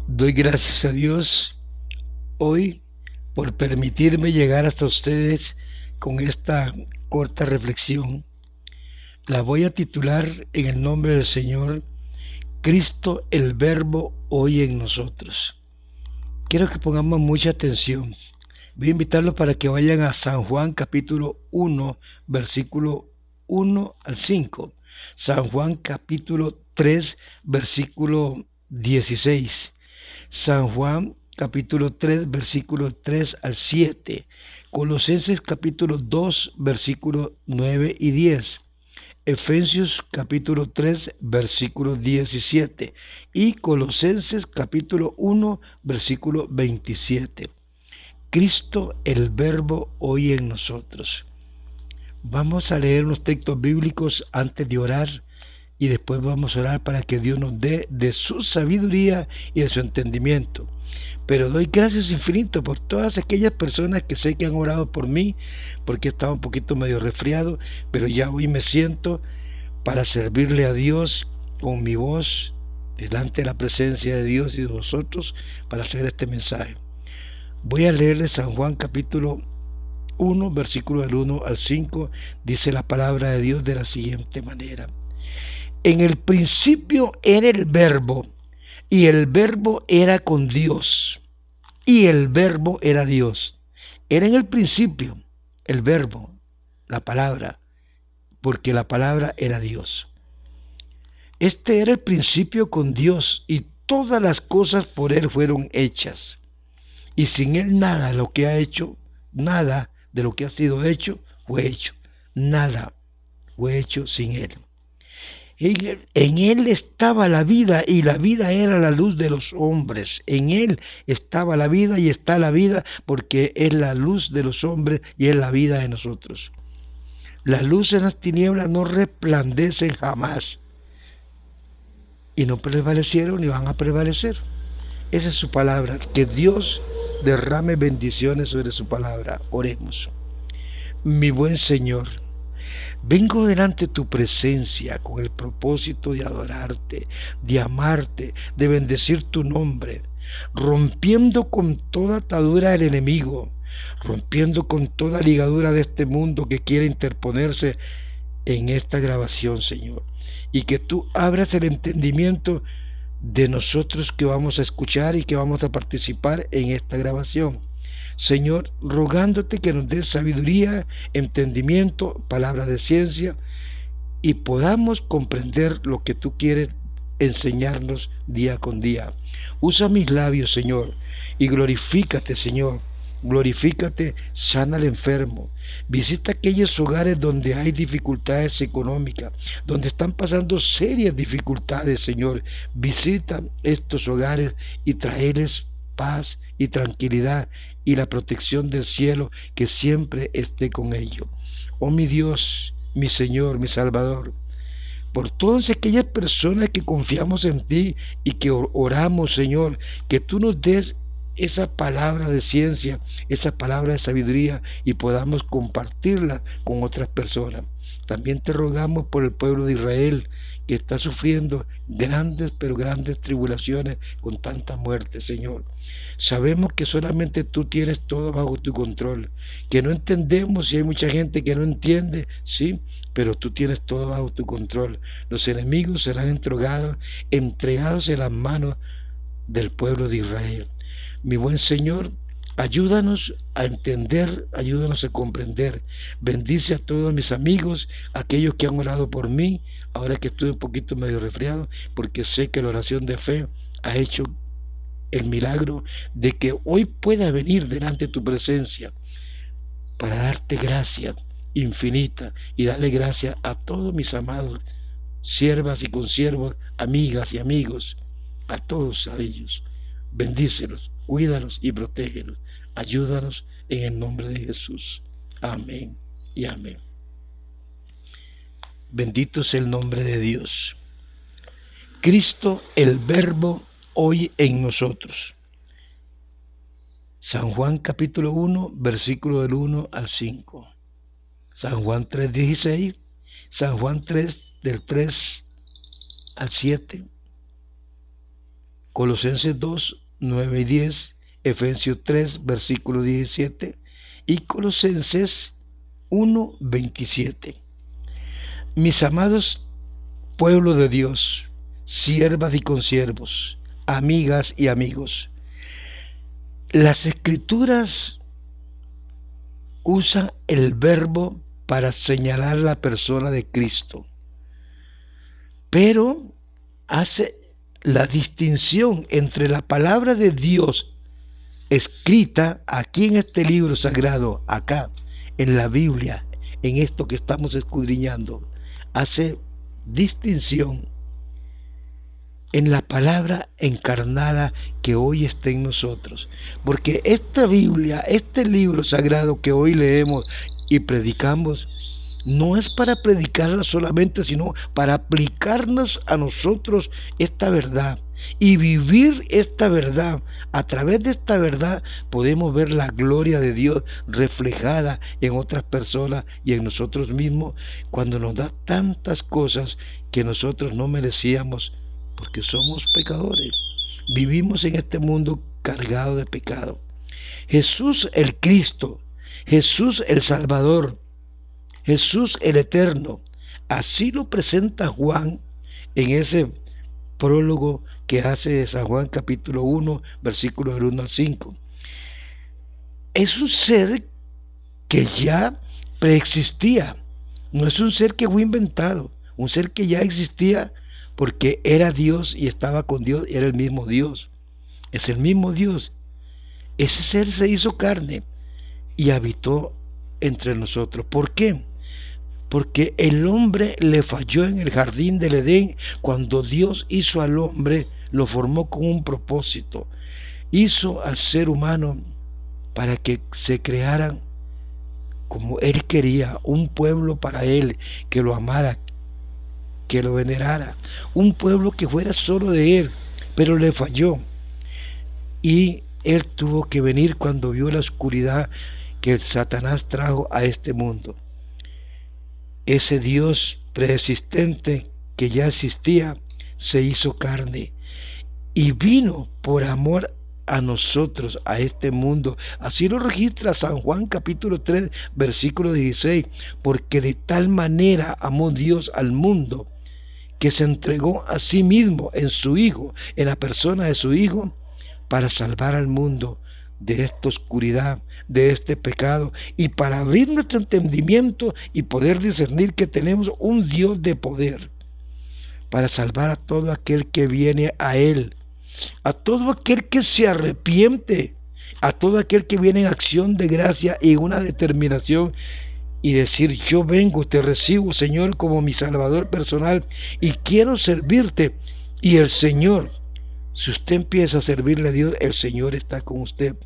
Doy gracias a Dios hoy por permitirme llegar hasta ustedes con esta corta reflexión. La voy a titular en el nombre del Señor, Cristo el Verbo hoy en nosotros. Quiero que pongamos mucha atención. Voy a invitarlos para que vayan a San Juan capítulo 1, versículo 1 al 5. San Juan capítulo 3, versículo 16. San Juan capítulo 3, versículo 3 al 7. Colosenses capítulo 2, versículo 9 y 10. Efesios capítulo 3, versículo 17 y Colosenses capítulo 1, versículo 27. Cristo el Verbo hoy en nosotros. Vamos a leer unos textos bíblicos antes de orar y después vamos a orar para que Dios nos dé de su sabiduría y de su entendimiento. Pero doy gracias infinitas por todas aquellas personas que sé que han orado por mí, porque estaba un poquito medio resfriado, pero ya hoy me siento para servirle a Dios con mi voz delante de la presencia de Dios y de vosotros para hacer este mensaje. Voy a leerle San Juan capítulo 1, versículo del 1 al 5, dice la palabra de Dios de la siguiente manera. En el principio era el Verbo, y el Verbo era con Dios, y el Verbo era Dios. Era en el principio el Verbo, la palabra, porque la palabra era Dios. Este era el principio con Dios, y todas las cosas por Él fueron hechas. Y sin Él nada de lo que ha hecho, nada de lo que ha sido hecho, fue hecho. Nada fue hecho sin Él. En él estaba la vida y la vida era la luz de los hombres. En Él estaba la vida y está la vida porque es la luz de los hombres y es la vida de nosotros. La luz en las tinieblas no resplandecen jamás y no prevalecieron ni van a prevalecer. Esa es su palabra. Que Dios derrame bendiciones sobre su palabra. Oremos. Mi buen Señor, vengo delante de tu presencia con el propósito de adorarte, de amarte, de bendecir tu nombre, rompiendo con toda atadura del enemigo, rompiendo con toda ligadura de este mundo que quiere interponerse en esta grabación, Señor, y que tú abras el entendimiento de nosotros que vamos a escuchar y que vamos a participar en esta grabación. Señor, rogándote que nos des sabiduría, entendimiento, palabra de ciencia y podamos comprender lo que tú quieres enseñarnos día con día. Usa mis labios, Señor, y glorifícate, Señor. Glorifícate, sana al enfermo. Visita aquellos hogares donde hay dificultades económicas, donde están pasando serias dificultades, Señor. Visita estos hogares y traerles paz y tranquilidad y la protección del cielo que siempre esté con ellos. Oh mi Dios, mi Señor, mi Salvador, por todas aquellas personas que confiamos en ti y que oramos, Señor, que tú nos des esa palabra de ciencia, esa palabra de sabiduría y podamos compartirla con otras personas. También te rogamos por el pueblo de Israel que está sufriendo grandes, pero grandes tribulaciones con tanta muerte, Señor. Sabemos que solamente tú tienes todo bajo tu control, que no entendemos y hay mucha gente que no entiende, sí, pero tú tienes todo bajo tu control. Los enemigos serán entregados en las manos del pueblo de Israel. Mi buen Señor, ayúdanos a entender, ayúdanos a comprender. Bendice a todos mis amigos, aquellos que han orado por mí, ahora que estoy un poquito medio resfriado, porque sé que la oración de fe ha hecho el milagro de que hoy pueda venir delante de tu presencia para darte gracia infinita y darle gracia a todos mis amados siervas y consiervos, amigas y amigos, a todos a ellos. Bendícelos, cuídalos y protégelos. Ayúdanos en el nombre de Jesús. Amén y amén. Bendito sea el nombre de Dios. Cristo el Verbo hoy en nosotros. San Juan capítulo 1, versículo del 1 al 5. San Juan 3, 16. San Juan 3, del 3 al 7. Colosenses 2, 9 y 10, Efesios 3, versículo 17 y Colosenses 1, 27. Mis amados pueblo de Dios, siervas y consiervos, amigas y amigos, las Escrituras usan el verbo para señalar la persona de Cristo, pero hace la distinción entre la palabra de Dios escrita aquí en este libro sagrado, acá en la Biblia, en esto que estamos escudriñando, hace distinción en la palabra encarnada que hoy está en nosotros, porque esta Biblia, este libro sagrado que hoy leemos y predicamos, no es para predicarla solamente, sino para aplicarnos a nosotros esta verdad y vivir esta verdad. A través de esta verdad podemos ver la gloria de Dios reflejada en otras personas y en nosotros mismos cuando nos da tantas cosas que nosotros no merecíamos, porque somos pecadores. Vivimos en este mundo cargado de pecado. Jesús el Cristo, Jesús el Salvador, Jesús el Eterno, así lo presenta Juan en ese prólogo que hace de San Juan capítulo 1, versículos del 1 al 5. Es un ser que ya preexistía, no es un ser que fue inventado, un ser que ya existía porque era Dios y estaba con Dios, y era el mismo Dios, es el mismo Dios. Ese ser se hizo carne y habitó entre nosotros. ¿Por qué? Porque el hombre le falló en el jardín del Edén. Cuando Dios hizo al hombre, lo formó con un propósito. Hizo al ser humano para que se crearan como Él quería, un pueblo para Él, que lo amara, que lo venerara, un pueblo que fuera solo de Él, pero le falló. Y Él tuvo que venir cuando vio la oscuridad que Satanás trajo a este mundo. Ese Dios preexistente que ya existía se hizo carne y vino por amor a nosotros, a este mundo. Así lo registra San Juan capítulo 3, versículo 16, porque de tal manera amó Dios al mundo que se entregó a sí mismo en su Hijo, en la persona de su Hijo, para salvar al mundo de esta oscuridad, de este pecado, y para abrir nuestro entendimiento y poder discernir que tenemos un Dios de poder para salvar a todo aquel que viene a Él, a todo aquel que se arrepiente, a todo aquel que viene en acción de gracia y una determinación y decir: yo vengo, te recibo, Señor, como mi Salvador personal y quiero servirte. Y el Señor, si usted empieza a servirle a Dios, el Señor está con usted.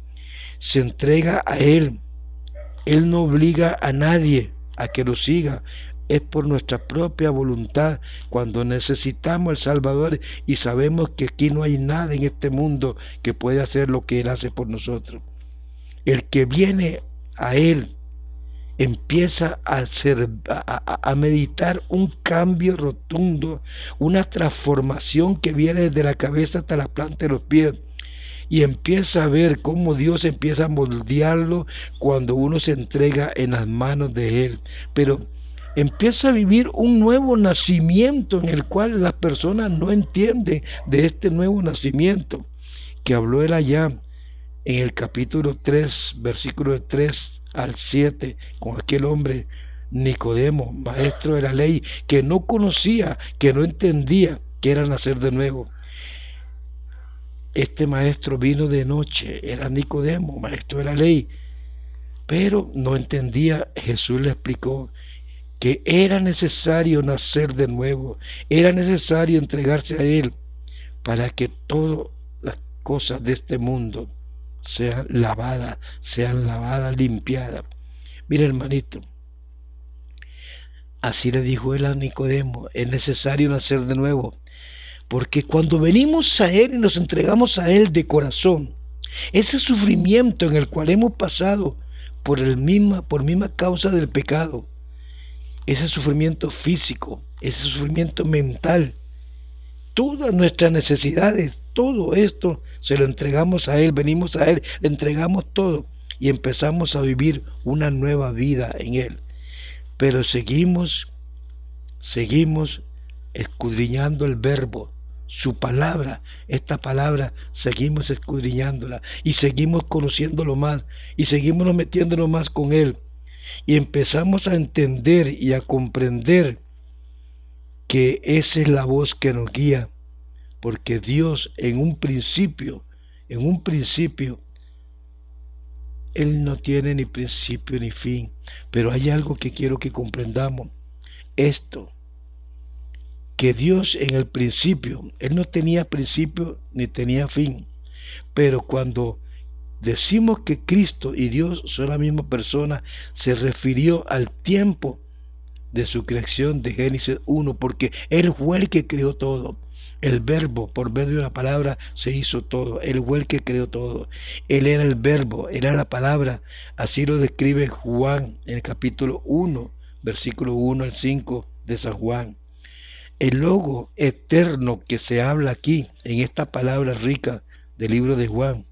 Se entrega a Él. Él no obliga a nadie a que lo siga. Es por nuestra propia voluntad cuando necesitamos al Salvador y sabemos que aquí no hay nada en este mundo que pueda hacer lo que Él hace por nosotros. El que viene a Él empieza a meditar un cambio rotundo, una transformación que viene desde la cabeza hasta la planta de los pies, y empieza a ver cómo Dios empieza a moldearlo cuando uno se entrega en las manos de Él, pero empieza a vivir un nuevo nacimiento en el cual las personas no entienden de este nuevo nacimiento que habló Él allá en el capítulo 3, versículo de 3 al 7, con aquel hombre Nicodemo, maestro de la ley, que no conocía, que no entendía que era nacer de nuevo. Este maestro vino de noche, era Nicodemo, maestro de la ley, pero no entendía. Jesús le explicó que era necesario nacer de nuevo, era necesario entregarse a Él para que todas las cosas de este mundo sean lavadas, limpiadas. Mira, hermanito, así le dijo Él a Nicodemo: es necesario nacer de nuevo, porque cuando venimos a Él y nos entregamos a Él de corazón, ese sufrimiento en el cual hemos pasado por misma causa del pecado, ese sufrimiento físico, ese sufrimiento mental, todas nuestras necesidades, todo esto se lo entregamos a Él, venimos a Él, le entregamos todo y empezamos a vivir una nueva vida en Él. Pero seguimos escudriñando el verbo, su palabra, esta palabra, seguimos escudriñándola y seguimos conociéndolo más y seguimos metiéndonos más con Él y empezamos a entender y a comprender que esa es la voz que nos guía, porque Dios en un principio, Él no tiene ni principio ni fin, pero hay algo que quiero que comprendamos, esto, que Dios en el principio, Él no tenía principio ni tenía fin, pero cuando decimos que Cristo y Dios son la misma persona, se refirió al tiempo de su creación de Génesis 1, porque Él fue el que creó todo. El verbo, por medio de la palabra, se hizo todo. Él fue el que creó todo. Él era el verbo, era la palabra. Así lo describe Juan en el capítulo 1, versículo 1 al 5 de San Juan. El logo eterno que se habla aquí, en esta palabra rica del libro de Juan,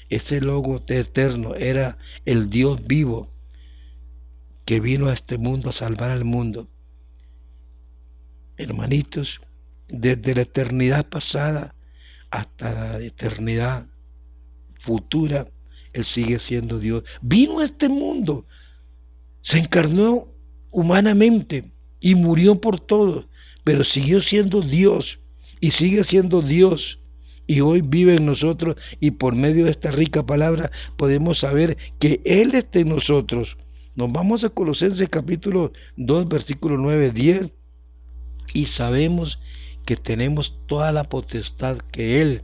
ese logo eterno era el Dios vivo que vino a este mundo a salvar al mundo. Hermanitos, desde la eternidad pasada hasta la eternidad futura, Él sigue siendo Dios. Vino a este mundo, se encarnó humanamente y murió por todos, pero siguió siendo Dios y sigue siendo Dios. Y hoy vive en nosotros y por medio de esta rica palabra podemos saber que Él está en nosotros. Nos vamos a Colosenses capítulo 2, versículo 9, 10 y sabemos que tenemos toda la potestad que Él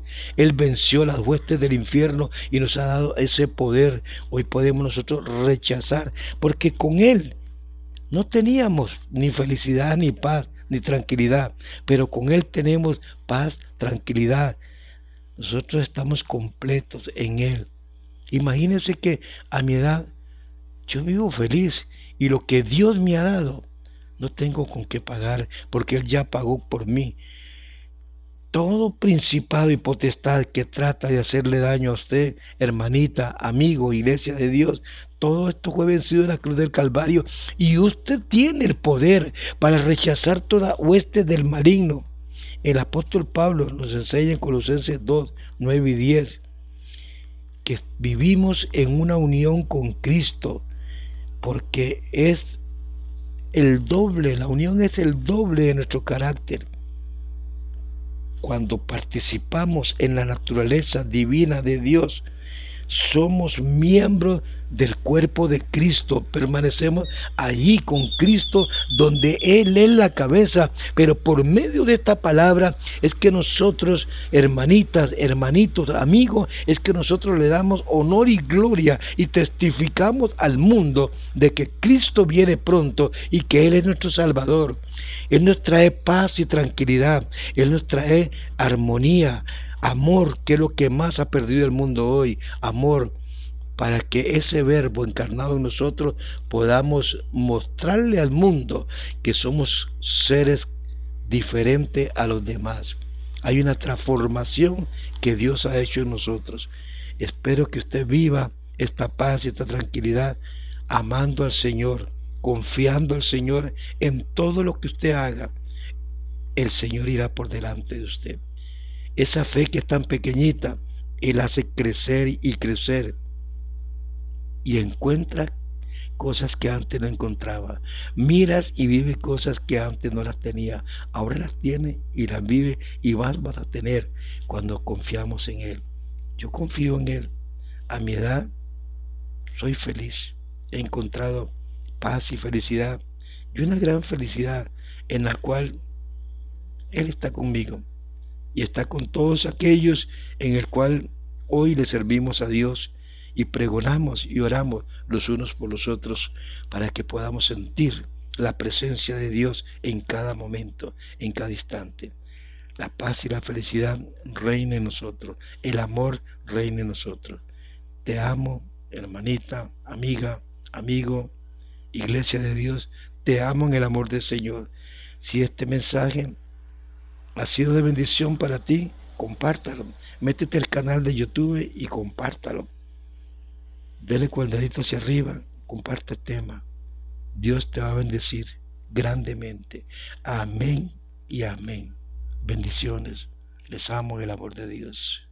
venció las huestes del infierno y nos ha dado ese poder. Hoy podemos nosotros rechazar, porque con Él no teníamos ni felicidad, ni paz, ni tranquilidad, pero con Él tenemos paz, tranquilidad. Nosotros estamos completos en Él. Imagínense que a mi edad yo vivo feliz y lo que Dios me ha dado no tengo con qué pagar porque Él ya pagó por mí. Todo principado y potestad que trata de hacerle daño a usted, hermanita, amigo, iglesia de Dios, todo esto fue vencido en la cruz del Calvario y usted tiene el poder para rechazar toda hueste del maligno. El apóstol Pablo nos enseña en Colosenses 2, 9 y 10 que vivimos en una unión con Cristo porque es el doble, la unión es el doble de nuestro carácter. Cuando participamos en la naturaleza divina de Dios, somos miembros del cuerpo de Cristo, permanecemos allí con Cristo donde Él es la cabeza, pero por medio de esta palabra es que nosotros, hermanitas, hermanitos, amigos, es que nosotros le damos honor y gloria y testificamos al mundo de que Cristo viene pronto y que Él es nuestro Salvador. Él nos trae paz y tranquilidad, Él nos trae armonía, amor, que es lo que más ha perdido el mundo hoy, amor, para que ese verbo encarnado en nosotros podamos mostrarle al mundo que somos seres diferentes a los demás. Hay una transformación que Dios ha hecho en nosotros. Espero que usted viva esta paz y esta tranquilidad, amando al Señor, confiando al Señor en todo lo que usted haga. El Señor irá por delante de usted. Esa fe que es tan pequeñita, Él hace crecer y crecer y encuentra cosas que antes no encontraba. Miras y vive cosas que antes no las tenía. Ahora las tiene y las vive y más vas a tener cuando confiamos en Él. Yo confío en Él. A mi edad soy feliz. He encontrado paz y felicidad y una gran felicidad en la cual Él está conmigo y está con todos aquellos en el cual hoy le servimos a Dios y pregonamos y oramos los unos por los otros para que podamos sentir la presencia de Dios en cada momento, en cada instante. La paz y la felicidad reina en nosotros, el amor reina en nosotros. Te amo, hermanita, amiga, amigo, iglesia de Dios, te amo en el amor del Señor. Si este mensaje ha sido de bendición para ti, compártalo. Métete al canal de YouTube y compártalo. Dele con el dedito hacia arriba, comparte el tema. Dios te va a bendecir grandemente. Amén y amén. Bendiciones. Les amo en el amor de Dios.